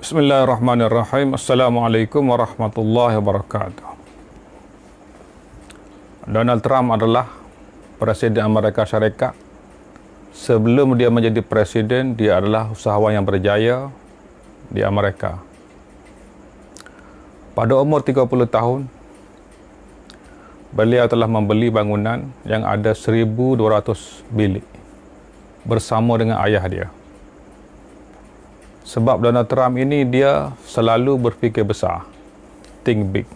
Bismillahirrahmanirrahim. Assalamualaikum warahmatullahi wabarakatuh. Donald Trump adalah Presiden Amerika Syarikat. Sebelum dia menjadi presiden, dia adalah usahawan yang berjaya di Amerika. Pada umur 30 tahun, beliau telah membeli bangunan yang ada 1,200 bilik bersama dengan ayah dia. Sebab Donald Trump ini dia selalu berfikir besar, think big.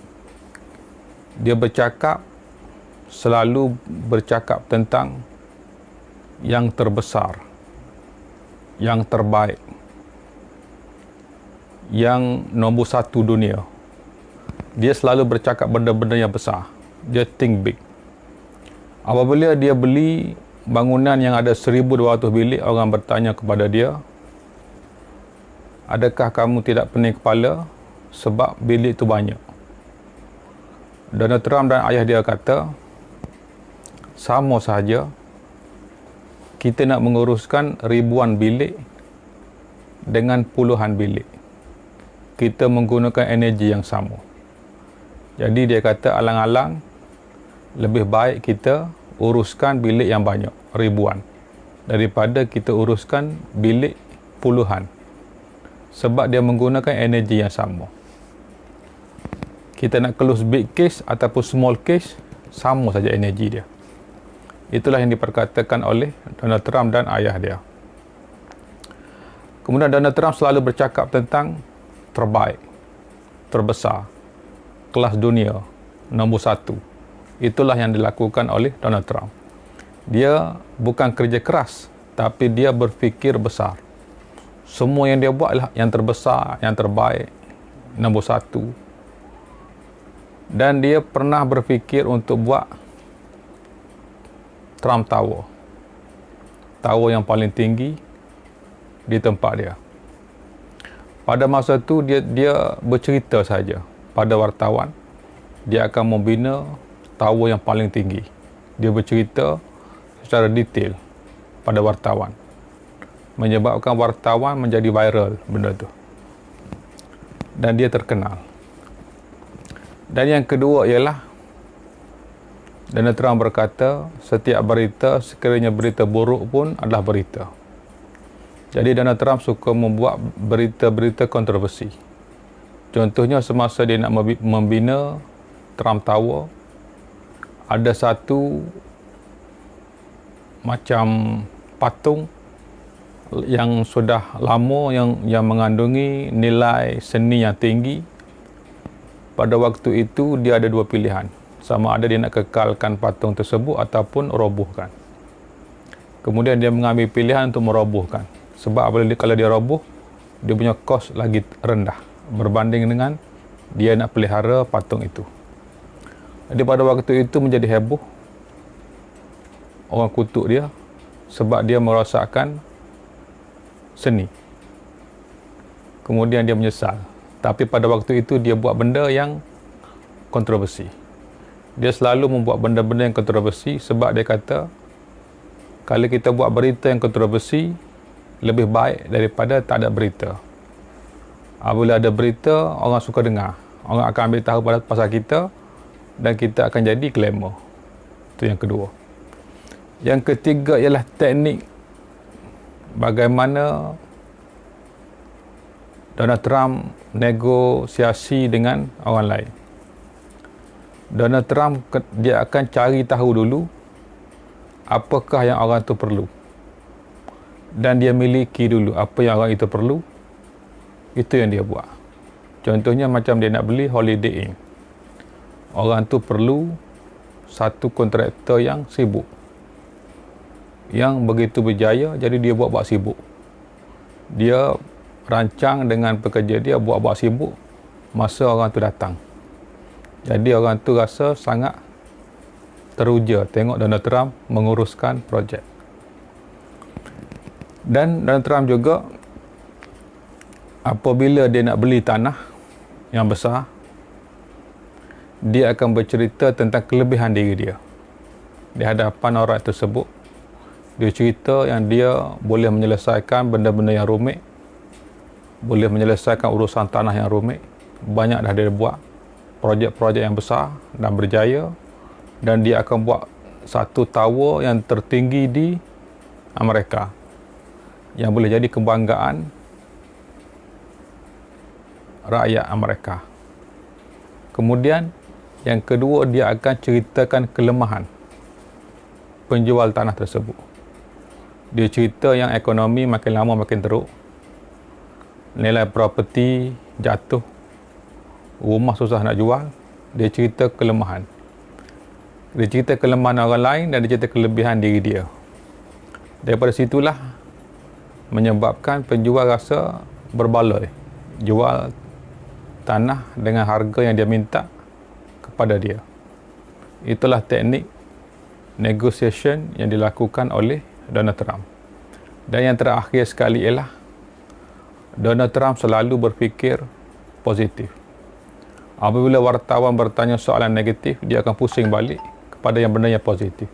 Dia selalu bercakap tentang yang terbesar, yang terbaik, yang nombor satu dunia. Dia selalu bercakap benda-benda yang besar. Dia think big. Apabila dia beli bangunan yang ada 1,200 bilik, orang bertanya kepada dia, adakah kamu tidak pening kepala sebab bilik itu banyak? Donald Trump dan ayah dia kata, sama sahaja kita nak menguruskan ribuan bilik dengan puluhan bilik. Kita menggunakan energi yang sama. Jadi dia kata alang-alang lebih baik kita uruskan bilik yang banyak, ribuan, daripada kita uruskan bilik puluhan. Sebab dia menggunakan energi yang sama. Kita nak close big case ataupun small case, sama saja energi dia. Itulah yang diperkatakan oleh Donald Trump dan ayah dia. Kemudian Donald Trump selalu bercakap tentang terbaik, terbesar, kelas dunia, nombor satu. Itulah yang dilakukan oleh Donald Trump. Dia bukan kerja keras, tapi dia berfikir besar. Semua yang dia buat adalah yang terbesar, yang terbaik, nombor satu. Dan dia pernah berfikir untuk buat Trump Tower. Tower yang paling tinggi di tempat dia. Pada masa itu dia bercerita saja pada wartawan. Dia akan membina tower yang paling tinggi. Dia bercerita secara detail pada wartawan, menyebabkan wartawan menjadi viral benda tu. Dan dia terkenal. Dan yang kedua ialah Donald Trump berkata, setiap berita, sekiranya berita buruk pun adalah berita. Jadi Donald Trump suka membuat berita-berita kontroversi. Contohnya semasa dia nak membina Trump Tower, ada satu macam patung yang sudah lama yang mengandungi nilai seni yang tinggi. Pada waktu itu dia ada dua pilihan, sama ada dia nak kekalkan patung tersebut ataupun robohkan. Kemudian dia mengambil pilihan untuk merobohkan, sebab kalau dia roboh, dia punya kos lagi rendah berbanding dengan dia nak pelihara patung itu. Jadi pada waktu itu menjadi heboh, orang kutuk dia sebab dia merosakkan seni. Kemudian dia menyesal. Tapi pada waktu itu dia buat benda yang kontroversi. Dia selalu membuat benda-benda yang kontroversi sebab dia kata, kalau kita buat berita yang kontroversi, lebih baik daripada tak ada berita. Apabila ada berita, orang suka dengar. Orang akan ambil tahu pasal kita dan kita akan jadi glamour. Itu yang kedua. Yang ketiga ialah teknik bagaimana Donald Trump negosiasi dengan orang lain. Donald Trump dia akan cari tahu dulu apakah yang orang itu perlu. Dan dia miliki dulu apa yang orang itu perlu. Itu yang dia buat. Contohnya macam dia nak beli Holiday Inn. Orang tu perlu satu kontraktor yang sibuk, yang begitu berjaya, jadi dia buat sibuk. Dia rancang dengan pekerja dia buat sibuk masa orang tu datang. Jadi orang tu rasa sangat teruja tengok Donald Trump menguruskan projek. Dan Donald Trump juga apabila dia nak beli tanah yang besar, dia akan bercerita tentang kelebihan diri dia di hadapan orang tersebut. Dia cerita yang dia boleh menyelesaikan benda-benda yang rumit boleh menyelesaikan urusan tanah yang rumit. Banyak dah dia buat projek-projek yang besar dan berjaya, dan dia akan buat satu tower yang tertinggi di Amerika yang boleh jadi kebanggaan rakyat Amerika. Kemudian yang kedua, dia akan ceritakan kelemahan penjual tanah tersebut. Dia cerita yang ekonomi makin lama makin teruk, nilai properti jatuh, rumah susah nak jual. Dia cerita kelemahan. Dia cerita kelemahan orang lain dan dia cerita kelebihan diri dia. Daripada situlah menyebabkan penjual rasa berbaloi jual tanah dengan harga yang dia minta kepada dia. Itulah teknik negotiation yang dilakukan oleh Donald Trump. Dan yang terakhir sekali ialah Donald Trump selalu berfikir positif. Apabila wartawan bertanya soalan negatif, dia akan pusing balik kepada yang benda yang positif.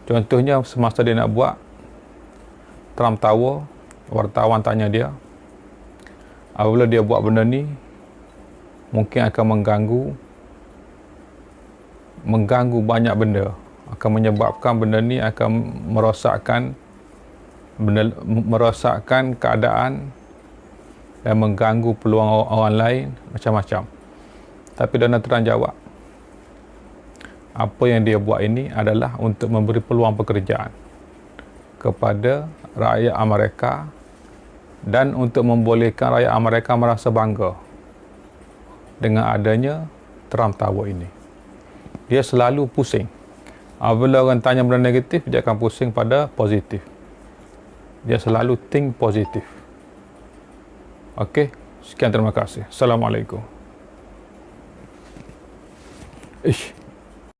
Contohnya semasa dia nak buat Trump Tower, wartawan tanya dia, apabila dia buat benda ni mungkin akan mengganggu banyak benda, akan menyebabkan benda ni akan merosakkan keadaan dan mengganggu peluang orang lain macam-macam. Tapi Donald Trump jawab, apa yang dia buat ini adalah untuk memberi peluang pekerjaan kepada rakyat Amerika dan untuk membolehkan rakyat Amerika merasa bangga dengan adanya Trump Tower ini. Dia selalu pusing. Apabila orang tanya benda negatif, dia akan pusing pada positif. Dia selalu think positif. Okey, sekian, terima kasih. Assalamualaikum. Ish.